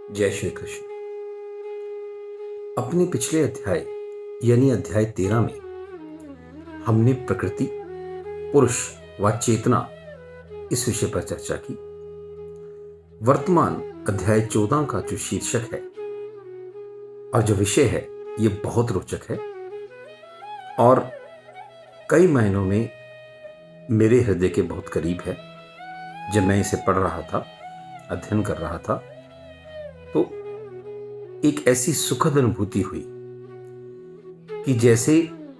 जय श्री कृष्ण। अपने पिछले अध्याय यानी अध्याय 13 में हमने प्रकृति, पुरुष व चेतना इस विषय पर चर्चा की। वर्तमान अध्याय 14 का जो शीर्षक है और जो विषय है ये बहुत रोचक है और कई मायनों में मेरे हृदय के बहुत करीब है। जब मैं इसे पढ़ रहा था, अध्ययन कर रहा था, तो एक ऐसी सुखद अनुभूति हुई कि जैसे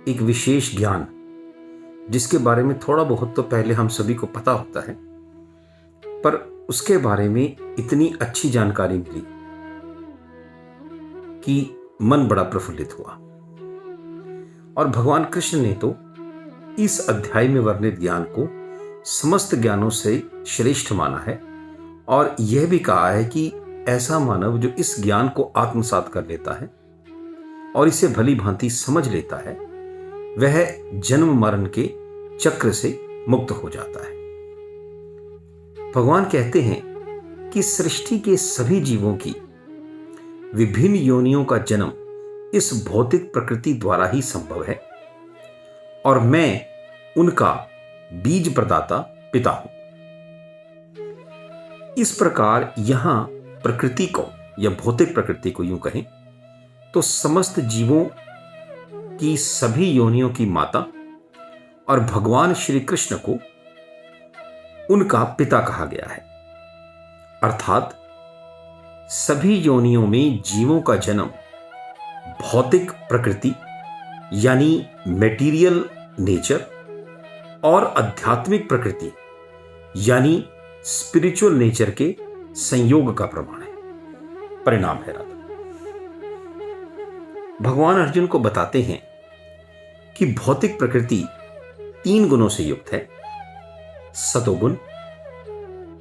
एक विशेष ज्ञान जिसके बारे में थोड़ा बहुत तो पहले हम सभी को पता होता है, पर उसके बारे में इतनी अच्छी जानकारी मिली कि मन बड़ा प्रफुल्लित हुआ। और भगवान कृष्ण ने तो इस अध्याय में वर्णित ज्ञान को समस्त ज्ञानों से श्रेष्ठ माना है और यह भी कहा है कि ऐसा मानव जो इस ज्ञान को आत्मसात कर लेता है और इसे भली भांति समझ लेता है, वह जन्म मरण के चक्र से मुक्त हो जाता है। भगवान कहते हैं कि सृष्टि के सभी जीवों की विभिन्न योनियों का जन्म इस भौतिक प्रकृति द्वारा ही संभव है और मैं उनका बीज प्रदाता पिता हूं। इस प्रकार यहां प्रकृति को या भौतिक प्रकृति को यूं कहें तो समस्त जीवों की सभी योनियों की माता और भगवान श्री कृष्ण को उनका पिता कहा गया है। अर्थात सभी योनियों में जीवों का जन्म भौतिक प्रकृति यानी मेटीरियल नेचर और आध्यात्मिक प्रकृति यानी स्पिरिचुअल नेचर के संयोग का प्रमाण है, परिणाम है। राधा भगवान अर्जुन को बताते हैं कि भौतिक प्रकृति 3 गुणों से युक्त है, सतोगुण,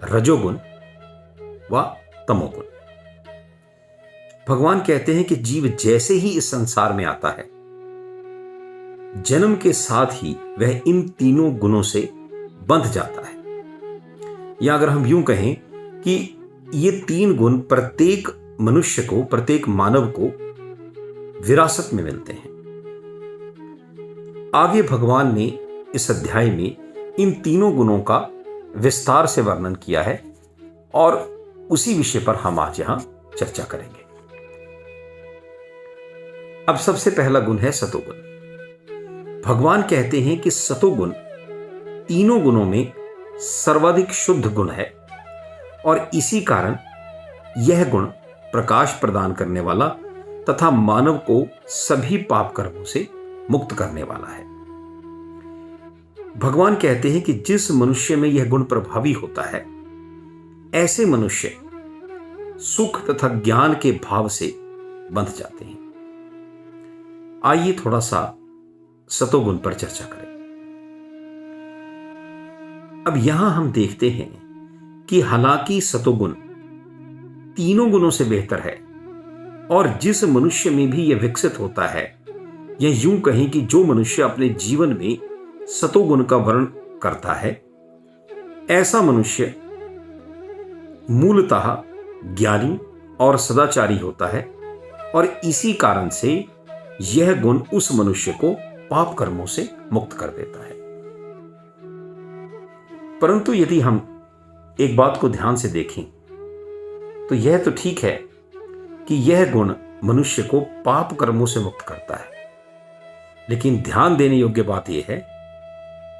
रजोगुण व तमोगुण। भगवान कहते हैं कि जीव जैसे ही इस संसार में आता है, जन्म के साथ ही वह इन तीनों गुणों से बंध जाता है। या अगर हम यूं कहें कि ये 3 गुण प्रत्येक मनुष्य को, प्रत्येक मानव को विरासत में मिलते हैं। आगे भगवान ने इस अध्याय में इन तीनों गुणों का विस्तार से वर्णन किया है और उसी विषय पर हम आज यहां चर्चा करेंगे। अब सबसे पहला गुण है सतोगुण। भगवान कहते हैं कि सतोगुण तीनों गुणों में सर्वाधिक शुद्ध गुण है और इसी कारण यह गुण प्रकाश प्रदान करने वाला तथा मानव को सभी पाप कर्मों से मुक्त करने वाला है। भगवान कहते हैं कि जिस मनुष्य में यह गुण प्रभावी होता है, ऐसे मनुष्य सुख तथा ज्ञान के भाव से बंध जाते हैं। आइए थोड़ा सा सतोगुण पर चर्चा करें। अब यहां हम देखते हैं कि हालांकि सतोगुण तीनों गुणों से बेहतर है और जिस मनुष्य में भी यह विकसित होता है, या यूं कहें कि जो मनुष्य अपने जीवन में सतोगुण का वर्ण करता है, ऐसा मनुष्य मूलतः ज्ञानी और सदाचारी होता है और इसी कारण से यह गुण उस मनुष्य को पाप कर्मों से मुक्त कर देता है। परंतु यदि हम एक बात को ध्यान से देखें तो यह तो ठीक है कि यह गुण मनुष्य को पाप कर्मों से मुक्त करता है, लेकिन ध्यान देने योग्य बात यह है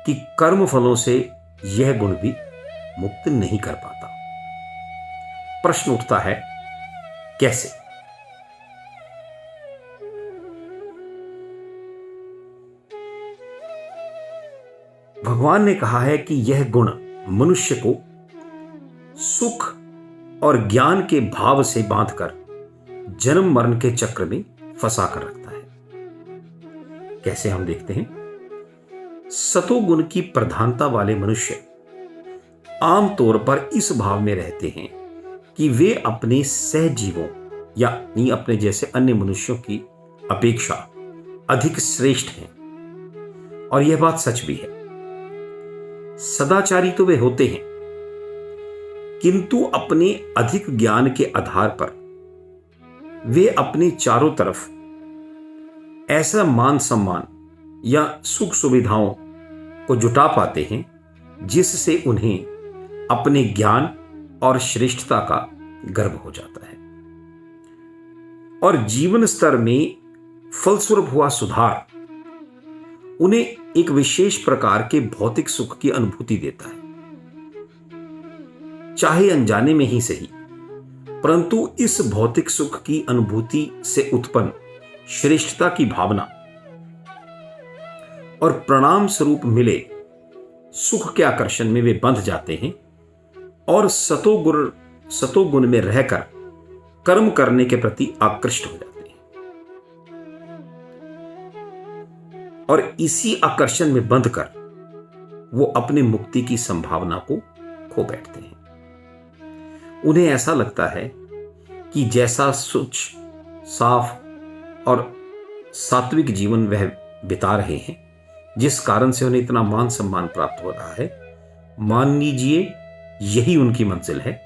कि कर्म फलों से यह गुण भी मुक्त नहीं कर पाता। प्रश्न उठता है, कैसे? भगवान ने कहा है कि यह गुण मनुष्य को सुख और ज्ञान के भाव से बांधकर जन्म मरण के चक्र में फंसा कर रखता है। कैसे? हम देखते हैं। सतोगुण की प्रधानता वाले मनुष्य आमतौर पर इस भाव में रहते हैं कि वे अपने सहजीवों या अपने जैसे अन्य मनुष्यों की अपेक्षा अधिक श्रेष्ठ हैं और यह बात सच भी है। सदाचारी तो वे होते हैं, किंतु अपने अधिक ज्ञान के आधार पर वे अपने चारों तरफ ऐसा मान सम्मान या सुख सुविधाओं को जुटा पाते हैं जिससे उन्हें अपने ज्ञान और श्रेष्ठता का गर्व हो जाता है और जीवन स्तर में फलस्वरूप हुआ सुधार उन्हें एक विशेष प्रकार के भौतिक सुख की अनुभूति देता है, चाहे अनजाने में ही सही, परंतु इस भौतिक सुख की अनुभूति से उत्पन्न श्रेष्ठता की भावना और परिणाम स्वरूप मिले सुख के आकर्षण में वे बंध जाते हैं और सतोगुण में रहकर कर्म करने के प्रति आकृष्ट हो जाते हैं और इसी आकर्षण में बंधकर वो अपने मुक्ति की संभावना को खो बैठते हैं। उन्हें ऐसा लगता है कि जैसा स्वच्छ, साफ और सात्विक जीवन वह बिता रहे हैं, जिस कारण से उन्हें इतना मान सम्मान प्राप्त हो रहा है, मान लीजिए यही उनकी मंजिल है,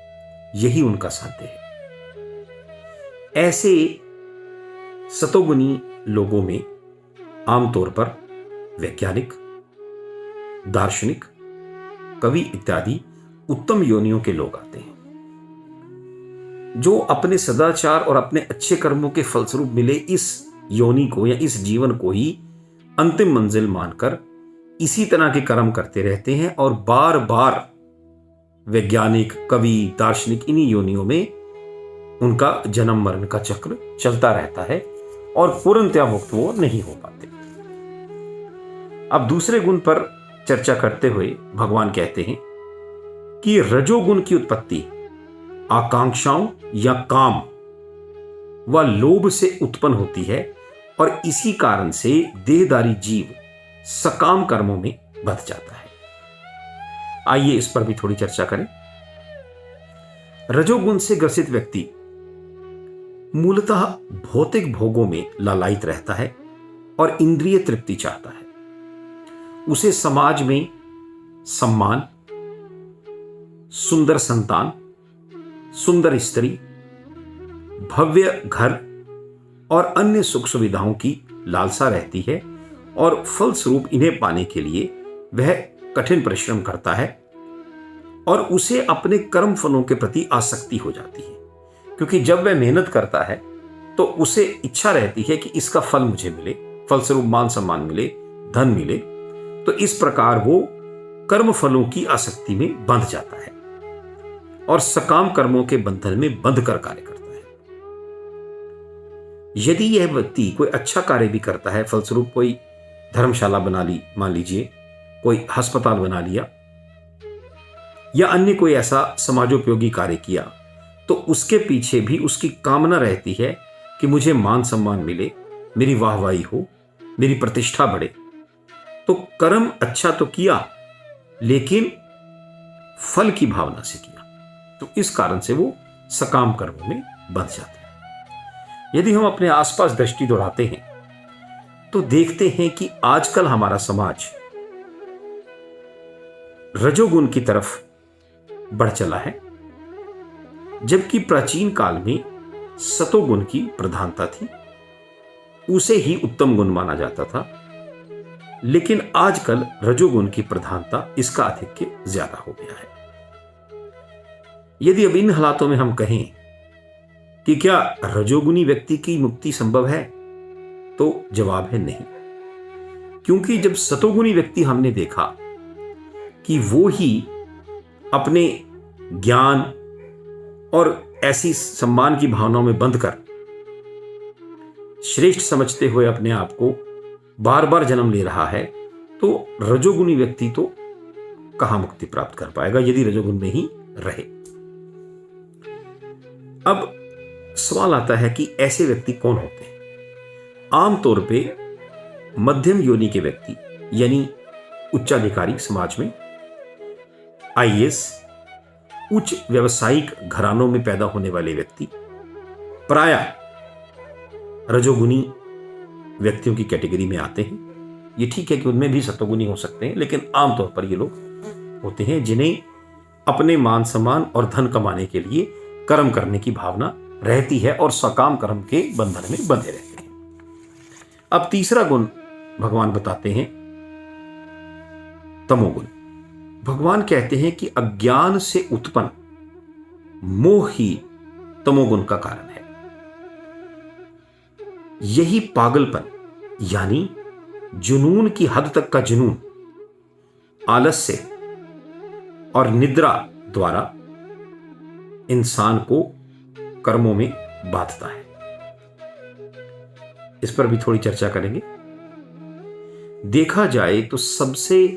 यही उनका साध्य है। ऐसे सतोगुणी लोगों में आमतौर पर वैज्ञानिक, दार्शनिक, कवि इत्यादि उत्तम योनियों के लोग आते हैं, जो अपने सदाचार और अपने अच्छे कर्मों के फलस्वरूप मिले इस योनि को या इस जीवन को ही अंतिम मंजिल मानकर इसी तरह के कर्म करते रहते हैं और बार बार वैज्ञानिक, कवि, दार्शनिक इन्हीं योनियों में उनका जन्म मरण का चक्र चलता रहता है और पूर्णतया मुक्त वो नहीं हो पाते। अब दूसरे गुण पर चर्चा करते हुए भगवान कहते हैं कि रजोगुण की उत्पत्ति आकांक्षाओं या काम व लोभ से उत्पन्न होती है और इसी कारण से देहधारी जीव सकाम कर्मों में बंध जाता है। आइए इस पर भी थोड़ी चर्चा करें। रजोगुण से ग्रसित व्यक्ति मूलतः भौतिक भोगों में लालायित रहता है और इंद्रिय तृप्ति चाहता है। उसे समाज में सम्मान, सुंदर संतान, सुंदर स्त्री, भव्य घर और अन्य सुख सुविधाओं की लालसा रहती है और फलस्वरूप इन्हें पाने के लिए वह कठिन परिश्रम करता है और उसे अपने कर्म फलों के प्रति आसक्ति हो जाती है, क्योंकि जब वह मेहनत करता है तो उसे इच्छा रहती है कि इसका फल मुझे मिले, फलस्वरूप मान सम्मान मिले, धन मिले। तो इस प्रकार वो कर्म फलों की आसक्ति में बंध जाता है और सकाम कर्मों के बंधन में बंध कर कार्य करता है। यदि यह व्यक्ति कोई अच्छा कार्य भी करता है, फलस्वरूप कोई धर्मशाला बना ली, मान लीजिए कोई अस्पताल बना लिया या अन्य कोई ऐसा समाजोपयोगी कार्य किया, तो उसके पीछे भी उसकी कामना रहती है कि मुझे मान सम्मान मिले, मेरी वाहवाही हो, मेरी प्रतिष्ठा बढ़े। तो कर्म अच्छा तो किया लेकिन फल की भावना से किया, तो इस कारण से वो सकाम कर्मों में बंध जाते हैं। यदि हम अपने आसपास दृष्टि दौड़ाते हैं तो देखते हैं कि आजकल हमारा समाज रजोगुण की तरफ बढ़ चला है, जबकि प्राचीन काल में सतोगुण की प्रधानता थी, उसे ही उत्तम गुण माना जाता था। लेकिन आजकल रजोगुण की प्रधानता इसका आधिक्य ज्यादा हो गया है। यदि अब इन हालातों में हम कहें कि क्या रजोगुणी व्यक्ति की मुक्ति संभव है, तो जवाब है नहीं, क्योंकि जब सतोगुणी व्यक्ति हमने देखा कि वो ही अपने ज्ञान और ऐसी सम्मान की भावनाओं में बंधकर श्रेष्ठ समझते हुए अपने आप को बार बार जन्म ले रहा है, तो रजोगुणी व्यक्ति तो कहां मुक्ति प्राप्त कर पाएगा यदि रजोगुण में ही रहे। अब सवाल आता है कि ऐसे व्यक्ति कौन होते हैं। आमतौर पे मध्यम योनि के व्यक्ति यानी उच्चाधिकारी समाज में, आईएएस, उच्च व्यवसायिक घरानों में पैदा होने वाले व्यक्ति प्रायः रजोगुणी व्यक्तियों की कैटेगरी में आते हैं। ये ठीक है कि उनमें भी सतोगुणी हो सकते हैं, लेकिन आमतौर पर ये लोग होते हैं जिन्हें अपने मान सम्मान और धन कमाने के लिए कर्म करने की भावना रहती है और सकाम कर्म के बंधन में बंधे रहते हैं। अब तीसरा गुण भगवान बताते हैं, तमोगुण। भगवान कहते हैं कि अज्ञान से उत्पन्न मोह ही तमोगुण का कारण है। यही पागलपन यानी जुनून की हद तक का जुनून आलस्य और निद्रा द्वारा इंसान को कर्मों में बांधता है। इस पर भी थोड़ी चर्चा करेंगे। देखा जाए तो सबसे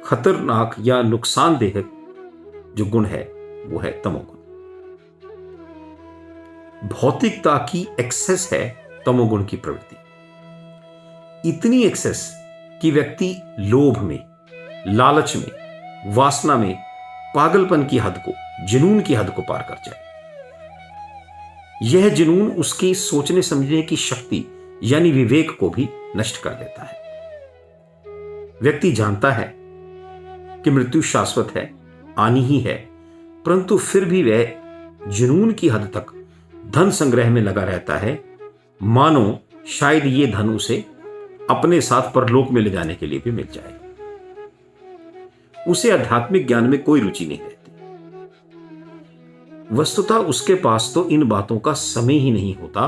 खतरनाक या नुकसानदेह जो गुण है वो है तमोगुण। भौतिकता की एक्सेस है तमोगुण की प्रवृत्ति। इतनी एक्सेस कि व्यक्ति लोभ में, लालच में, वासना में पागलपन की हद को, जुनून की हद को पार कर जाए। यह जुनून उसकी सोचने समझने की शक्ति यानी विवेक को भी नष्ट कर देता है। व्यक्ति जानता है कि मृत्यु शाश्वत है, आनी ही है, परंतु फिर भी वह जुनून की हद तक धन संग्रह में लगा रहता है, मानो शायद ये धन उसे अपने साथ परलोक में ले जाने के लिए भी मिल जाए। उसे आध्यात्मिक ज्ञान में कोई रुचि नहीं रहती। वस्तुतः उसके पास तो इन बातों का समय ही नहीं होता,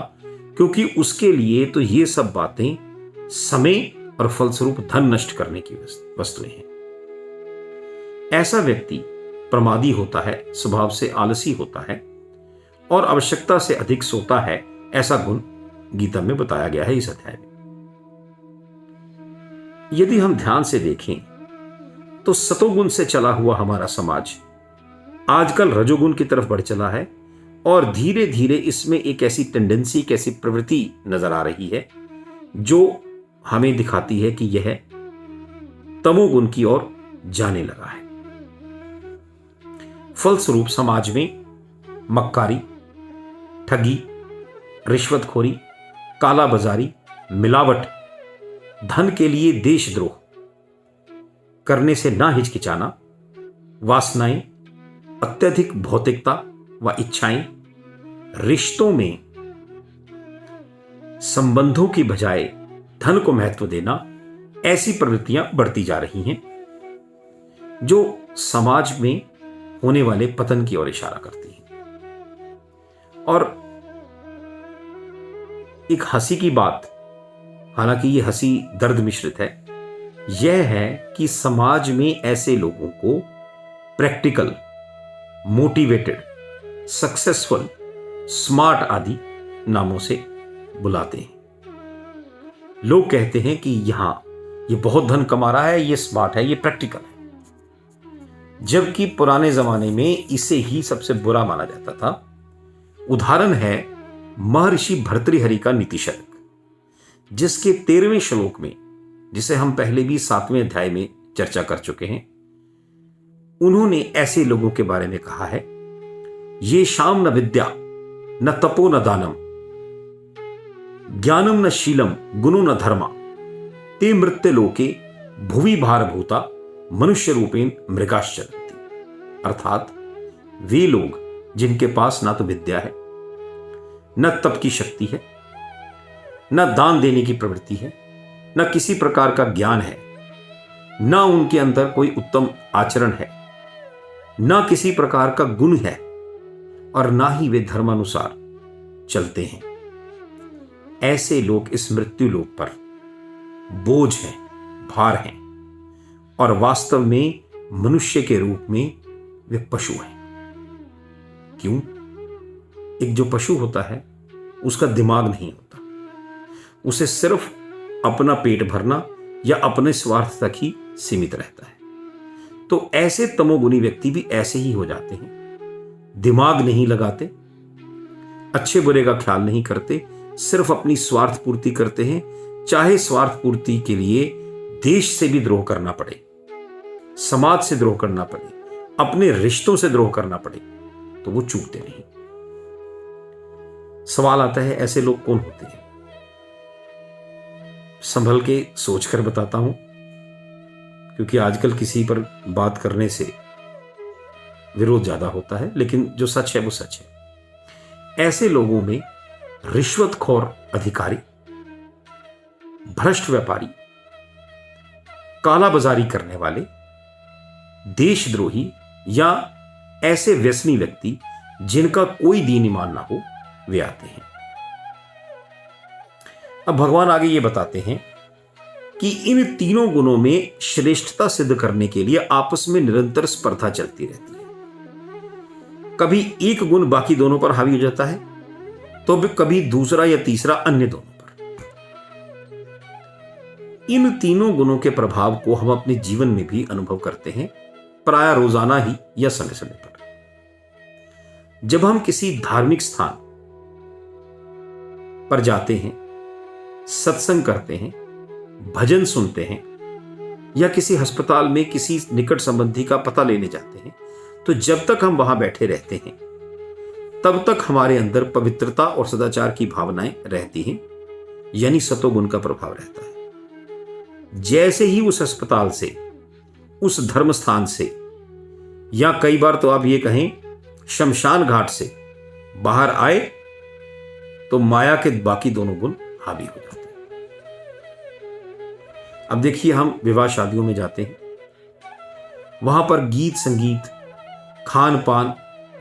क्योंकि उसके लिए तो ये सब बातें समय और फलस्वरूप धन नष्ट करने की वस्तुएं हैं। ऐसा व्यक्ति प्रमादी होता है, स्वभाव से आलसी होता है और आवश्यकता से अधिक सोता है। ऐसा गुण गीता में बताया गया है इस अध्याय में। यदि हम ध्यान से देखें तो सतोगुण से चला हुआ हमारा समाज आजकल रजोगुण की तरफ बढ़ चला है और धीरे धीरे इसमें एक ऐसी टेंडेंसी, एक ऐसी प्रवृत्ति नजर आ रही है जो हमें दिखाती है कि यह तमोगुण की ओर जाने लगा है। फलस्वरूप समाज में मक्कारी, ठगी, रिश्वतखोरी, कालाबाजारी, मिलावट, धन के लिए देशद्रोह करने से ना हिचकिचाना, वासनाएं, अत्यधिक भौतिकता व इच्छाएं, रिश्तों में संबंधों की बजाय धन को महत्व देना, ऐसी प्रवृत्तियां बढ़ती जा रही हैं जो समाज में होने वाले पतन की ओर इशारा करती हैं। और एक हंसी की बात, हालांकि यह हंसी दर्द मिश्रित है, यह है कि समाज में ऐसे लोगों को प्रैक्टिकल, मोटिवेटेड, सक्सेसफुल, स्मार्ट आदि नामों से बुलाते हैं। लोग कहते हैं कि यहां ये बहुत धन कमा रहा है, ये स्मार्ट है, ये प्रैक्टिकल है, जबकि पुराने जमाने में इसे ही सबसे बुरा माना जाता था। उदाहरण है महर्षि भर्तृहरि का नीतिशतक, जिसके 13वें श्लोक में, जिसे हम पहले भी 7वें अध्याय में चर्चा कर चुके हैं, उन्होंने ऐसे लोगों के बारे में कहा है, ये शाम न विद्या न तपो न दानम ज्ञानम न शीलम गुणो न धर्मा ते मृत्य लोके भुवि भारभूता मनुष्य रूपेण मृगाश्चरन्ति। अर्थात वे लोग जिनके पास ना तो विद्या है, न तप की शक्ति है, न दान देने की प्रवृत्ति है, न किसी प्रकार का ज्ञान है, न उनके अंदर कोई उत्तम आचरण है, न किसी प्रकार का गुण है, और ना ही वे धर्मानुसार चलते हैं। ऐसे लोग इस मृत्यु लोक पर बोझ हैं, भार हैं, और वास्तव में मनुष्य के रूप में वे पशु हैं। क्यों? एक जो पशु होता है उसका दिमाग नहीं होता, उसे सिर्फ अपना पेट भरना या अपने स्वार्थ तक ही सीमित रहता है। तो ऐसे तमोगुणी व्यक्ति भी ऐसे ही हो जाते हैं, दिमाग नहीं लगाते, अच्छे बुरे का ख्याल नहीं करते, सिर्फ अपनी स्वार्थ पूर्ति करते हैं। चाहे स्वार्थ पूर्ति के लिए देश से भी द्रोह करना पड़े, समाज से द्रोह करना पड़े, अपने रिश्तों से द्रोह करना पड़े, तो वो चूकते नहीं। सवाल आता है, ऐसे लोग कौन होते हैं? संभल के सोचकर बताता हूं, क्योंकि आजकल किसी पर बात करने से विरोध ज्यादा होता है, लेकिन जो सच है वो सच है। ऐसे लोगों में रिश्वतखोर अधिकारी, भ्रष्ट व्यापारी, कालाबाजारी करने वाले, देशद्रोही या ऐसे व्यसनी व्यक्ति जिनका कोई दीन ईमान ना हो, वे आते हैं। अब भगवान आगे ये बताते हैं कि इन तीनों गुणों में श्रेष्ठता सिद्ध करने के लिए आपस में निरंतर स्पर्धा चलती रहती है। कभी एक गुण बाकी दोनों पर हावी हो जाता है, तो कभी दूसरा या तीसरा अन्य दोनों पर। इन तीनों गुणों के प्रभाव को हम अपने जीवन में भी अनुभव करते हैं, प्राय रोजाना ही या समय समय पर। जब हम किसी धार्मिक स्थान पर जाते हैं, सत्संग करते हैं, भजन सुनते हैं या किसी अस्पताल में किसी निकट संबंधी का पता लेने जाते हैं, तो जब तक हम वहां बैठे रहते हैं तब तक हमारे अंदर पवित्रता और सदाचार की भावनाएं रहती हैं, यानी सतोगुण का प्रभाव रहता है। जैसे ही उस अस्पताल से, उस धर्म स्थान से, या कई बार तो आप ये कहें शमशान घाट से बाहर आए, तो माया के बाकी दोनों गुण हावी हो जाते हैं। अब देखिए, हम विवाह शादियों में जाते हैं, वहां पर गीत संगीत, खान पान,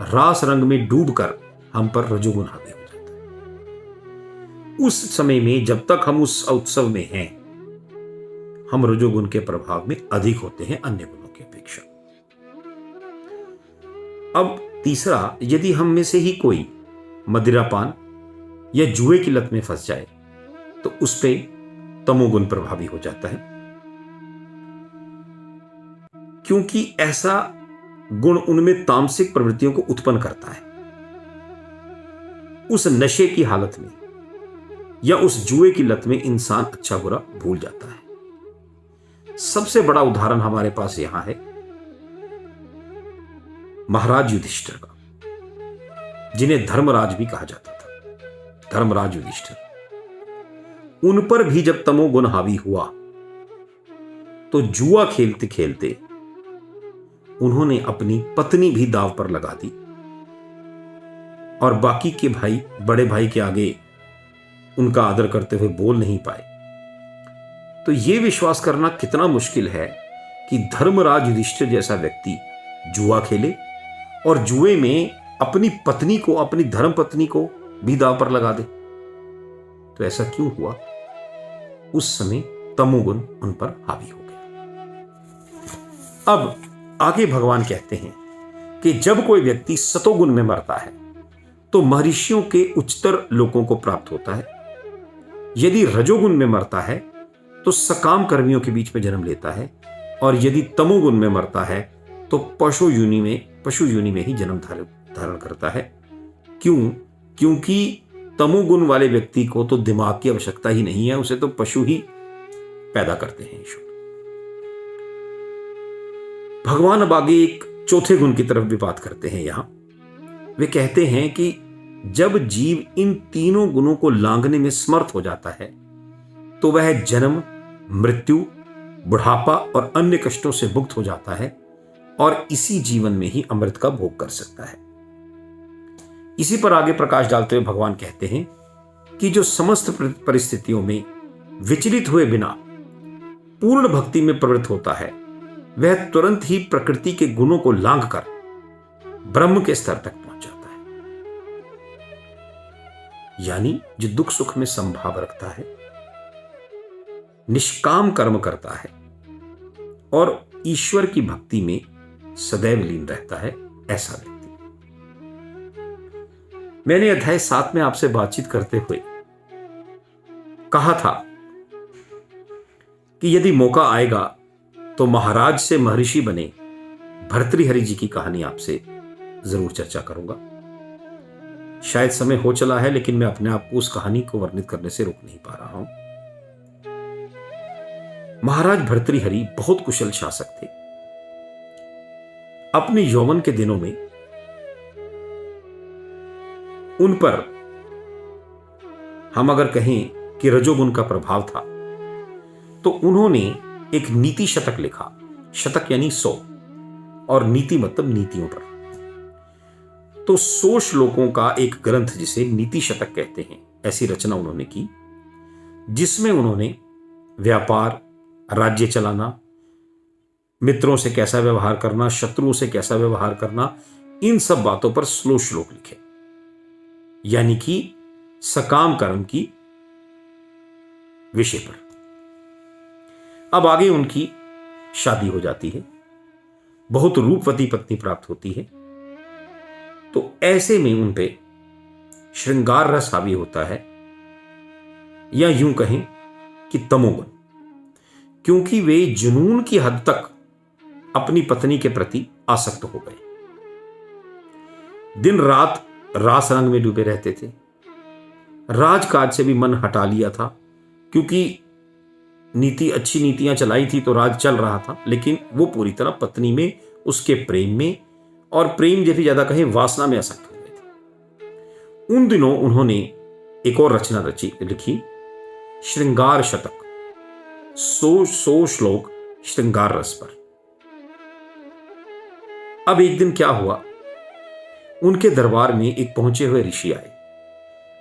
रास रंग में डूबकर हम पर रजोगुण हावी हो जाता है। उस समय में जब तक हम उस उत्सव में हैं, हम रजोगुण के प्रभाव में अधिक होते हैं अन्य गुणों की अपेक्षा। अब तीसरा, यदि हम में से ही कोई मदिरापान या जुए की लत में फंस जाए, तो उस पे तमोगुण प्रभावी हो जाता है, क्योंकि ऐसा गुण उनमें तामसिक प्रवृत्तियों को उत्पन्न करता है। उस नशे की हालत में या उस जुए की लत में इंसान अच्छा बुरा भूल जाता है। सबसे बड़ा उदाहरण हमारे पास यहां है महाराज युधिष्ठिर का, जिन्हें धर्मराज भी कहा जाता था। धर्मराज युधिष्ठिर, उन पर भी जब तमोगुण हावी हुआ तो जुआ खेलते खेलते उन्होंने अपनी पत्नी भी दांव पर लगा दी, और बाकी के भाई, बड़े भाई के आगे उनका आदर करते हुए बोल नहीं पाए। तो यह विश्वास करना कितना मुश्किल है कि धर्मराज युधिष्ठिर जैसा व्यक्ति जुआ खेले और जुए में अपनी पत्नी को, अपनी धर्म पत्नी को भी दांव पर लगा दे। तो ऐसा क्यों हुआ? उस समय तमोगुण उन पर हावी हो गया। अब आगे भगवान कहते हैं कि जब कोई व्यक्ति सतोगुण में मरता है तो महर्षियों के उच्चतर लोकों को प्राप्त होता है। यदि रजोगुण में मरता है तो सकाम कर्मियों के बीच में जन्म लेता है, और यदि तमोगुण में मरता है तो पशु योनि में ही जन्म धारण करता है। क्यों? क्योंकि तमोगुण वाले व्यक्ति को तो दिमाग की आवश्यकता ही नहीं है, उसे तो पशु ही पैदा करते हैं ईश्वर। भगवान अब आगे एक चौथे गुण की तरफ भी बात करते हैं। यहां वे कहते हैं कि जब जीव इन तीनों गुणों को लांघने में समर्थ हो जाता है तो वह जन्म, मृत्यु, बुढ़ापा और अन्य कष्टों से मुक्त हो जाता है, और इसी जीवन में ही अमृत का भोग कर सकता है। इसी पर आगे प्रकाश डालते हुए भगवान कहते हैं कि जो समस्त परिस्थितियों में विचलित हुए बिना पूर्ण भक्ति में प्रवृत्त होता है, वह तुरंत ही प्रकृति के गुणों को लांघकर ब्रह्म के स्तर तक पहुंच जाता है। यानी जो दुख सुख में संभाव रखता है, निष्काम कर्म करता है और ईश्वर की भक्ति में सदैव लीन रहता है, ऐसा व्यक्ति। मैंने अध्याय 7 में आपसे बातचीत करते हुए कहा था कि यदि मौका आएगा तो महाराज से महर्षि बने भर्तृहरि जी की कहानी आपसे जरूर चर्चा करूंगा। शायद समय हो चला है, लेकिन मैं अपने आप को उस कहानी को वर्णित करने से रोक नहीं पा रहा हूं। महाराज भर्तृहरि बहुत कुशल शासक थे। अपने यौवन के दिनों में उन पर हम अगर कहें कि रजोगुण का प्रभाव था, तो उन्होंने एक नीति शतक लिखा। शतक यानी 100, और नीति मतलब नीतियों पर। तो 100 श्लोकों का एक ग्रंथ जिसे नीति शतक कहते हैं, ऐसी रचना उन्होंने की, जिसमें उन्होंने व्यापार, राज्य चलाना, मित्रों से कैसा व्यवहार करना, शत्रुओं से कैसा व्यवहार करना, इन सब बातों पर श्लोक लिखे, यानी कि सकाम कर्म की विषय पर। अब आगे उनकी शादी हो जाती है, बहुत रूपवती पत्नी प्राप्त होती है। तो ऐसे में उन पे श्रृंगार रस हावी होता है, या यूं कहें कि तमोगुण, क्योंकि वे जुनून की हद तक अपनी पत्नी के प्रति आसक्त हो गए। दिन रात रास रंग में डूबे रहते थे, राजकाज से भी मन हटा लिया था, क्योंकि अच्छी नीतियां चलाई थी तो राज चल रहा था, लेकिन वो पूरी तरह पत्नी में, उसके प्रेम में, और प्रेम जैसे ज्यादा कहें वासना में आसक्त हो गए थे। उन दिनों उन्होंने एक और रचना लिखी, श्रृंगार शतक, 100 श्लोक श्रृंगार रस पर। अब एक दिन क्या हुआ, उनके दरबार में एक पहुंचे हुए ऋषि आए।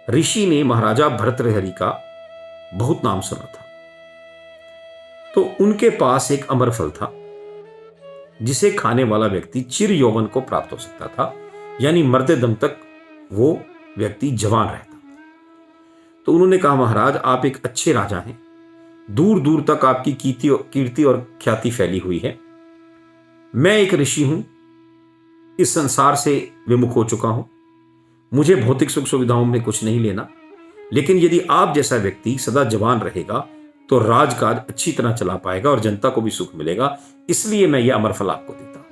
ऋषि ने महाराजा भर्तृहरि का बहुत नाम सुना था, तो उनके पास एक अमर फल था जिसे खाने वाला व्यक्ति चिर यौवन को प्राप्त हो सकता था, यानी मरते दम तक वो व्यक्ति जवान रहता। तो उन्होंने कहा, महाराज आप एक अच्छे राजा हैं, दूर दूर तक आपकी कीर्ति और ख्याति फैली हुई है। मैं एक ऋषि हूं, इस संसार से विमुख हो चुका हूं, मुझे भौतिक सुख सुविधाओं में कुछ नहीं लेना, लेकिन यदि आप जैसा व्यक्ति सदा जवान रहेगा तो राजकाज अच्छी तरह चला पाएगा और जनता को भी सुख मिलेगा, इसलिए मैं यह अमर फल आपको देता हूं।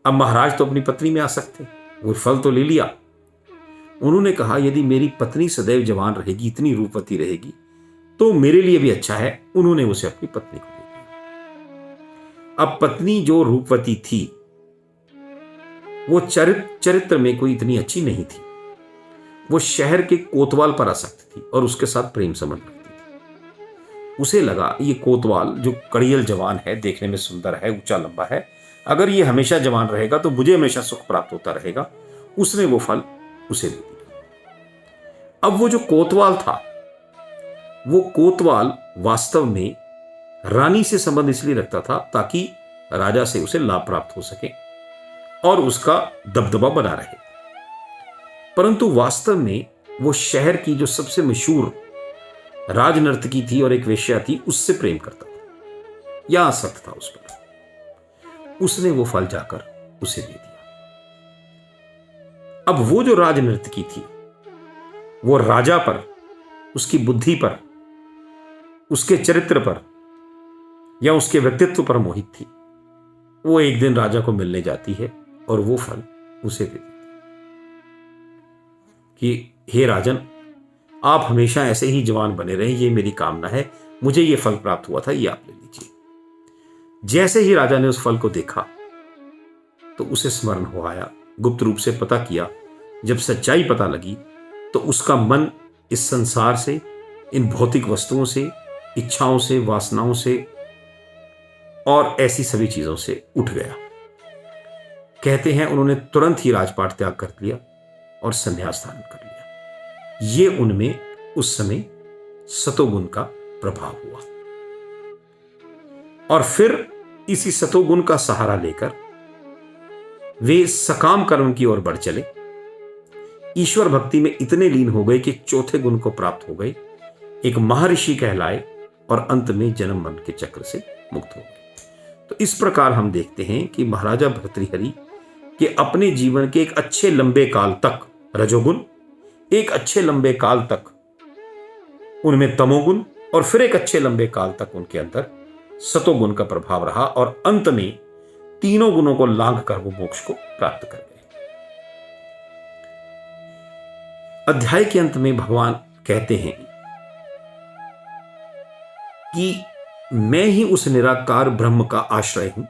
अब महाराज तो अपनी पत्नी में आसक्त थे, वो फल तो ले लिया। उन्होंने कहा, यदि मेरी पत्नी सदैव जवान रहेगी, इतनी रूपवती रहेगी, तो मेरे लिए भी अच्छा है। उन्होंने उसे अपनी पत्नी को दे दिया। अब पत्नी जो रूपवती थी, वो चरित्र में कोई इतनी अच्छी नहीं थी। वो शहर के कोतवाल पर आसक्त थी और उसके साथ प्रेम संबंध रखती थी। उसे लगा, ये कोतवाल जो कड़ियल जवान है, देखने में सुंदर है, ऊंचा लंबा है, अगर ये हमेशा जवान रहेगा तो मुझे हमेशा सुख प्राप्त होता रहेगा। उसने वो फल उसे दे दिया। अब वो जो कोतवाल था, वो कोतवाल वास्तव में रानी से संबंध इसलिए रखता था ताकि राजा से उसे लाभ प्राप्त हो सके और उसका दबदबा बना रहे, परंतु वास्तव में वो शहर की जो सबसे मशहूर राजनर्तकी थी और एक वेश्या थी, उससे प्रेम करता था या आसक्त था उस पर। उसने वो फल जाकर उसे दे दिया। अब वो जो राजनर्तकी थी, वो राजा पर, उसकी बुद्धि पर, उसके चरित्र पर या उसके व्यक्तित्व पर मोहित थी। वो एक दिन राजा को मिलने जाती है और वो फल उसे दे देती कि हे राजन, आप हमेशा ऐसे ही जवान बने रहे, ये मेरी कामना है, मुझे ये फल प्राप्त हुआ था, ये आप ले लीजिए। जैसे ही राजा ने उस फल को देखा तो उसे स्मरण हो आया, गुप्त रूप से पता किया। जब सच्चाई पता लगी तो उसका मन इस संसार से, इन भौतिक वस्तुओं से, इच्छाओं से, वासनाओं से और ऐसी सभी चीजों से उठ गया। कहते हैं उन्होंने तुरंत ही राजपाट त्याग कर लिया और संन्यास धारण कर लिया। ये उनमें उस समय सतोगुण का प्रभाव हुआ और फिर इसी सतोगुण का सहारा लेकर वे सकाम कर्म की ओर बढ़ चले। ईश्वर भक्ति में इतने लीन हो गए कि चौथे गुण को प्राप्त हो गए, एक महर्षि कहलाए और अंत में जन्म मरण के चक्र से मुक्त हो गए। तो इस प्रकार हम देखते हैं कि महाराजा भर्तृहरि के अपने जीवन के एक अच्छे लंबे काल तक रजोगुण, एक अच्छे लंबे काल तक उनमें तमोगुण और फिर एक अच्छे लंबे काल तक उनके अंदर सतोगुण का प्रभाव रहा और अंत में तीनों गुणों को लांघ कर वो मोक्ष को प्राप्त कर गए। अध्याय के अंत में भगवान कहते हैं कि मैं ही उस निराकार ब्रह्म का आश्रय हूं,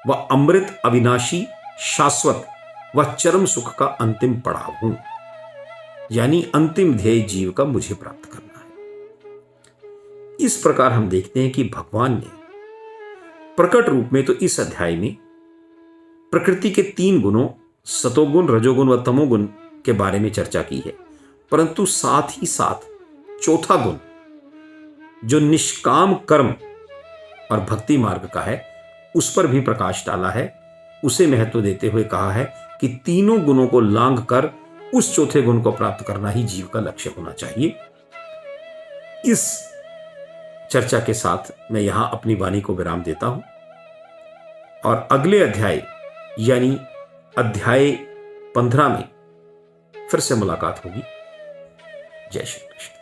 वह अमृत, अविनाशी, शाश्वत व चरम सुख का अंतिम पड़ाव हूं, यानी अंतिम ध्येय जीव का मुझे प्राप्त करना है। इस प्रकार हम देखते हैं कि भगवान ने प्रकट रूप में तो इस अध्याय में प्रकृति के 3 गुणों सतोगुण, रजोगुण व तमोगुण के बारे में चर्चा की है, परंतु साथ ही साथ चौथा गुण जो निष्काम कर्म और भक्ति मार्ग का है, उस पर भी प्रकाश डाला है। उसे महत्व देते हुए कहा है कि तीनों गुणों को लांघ कर उस चौथे गुण को प्राप्त करना ही जीव का लक्ष्य होना चाहिए। इस चर्चा के साथ मैं यहां अपनी वाणी को विराम देता हूं और अगले अध्याय यानी अध्याय 15 में फिर से मुलाकात होगी। जय श्री कृष्ण।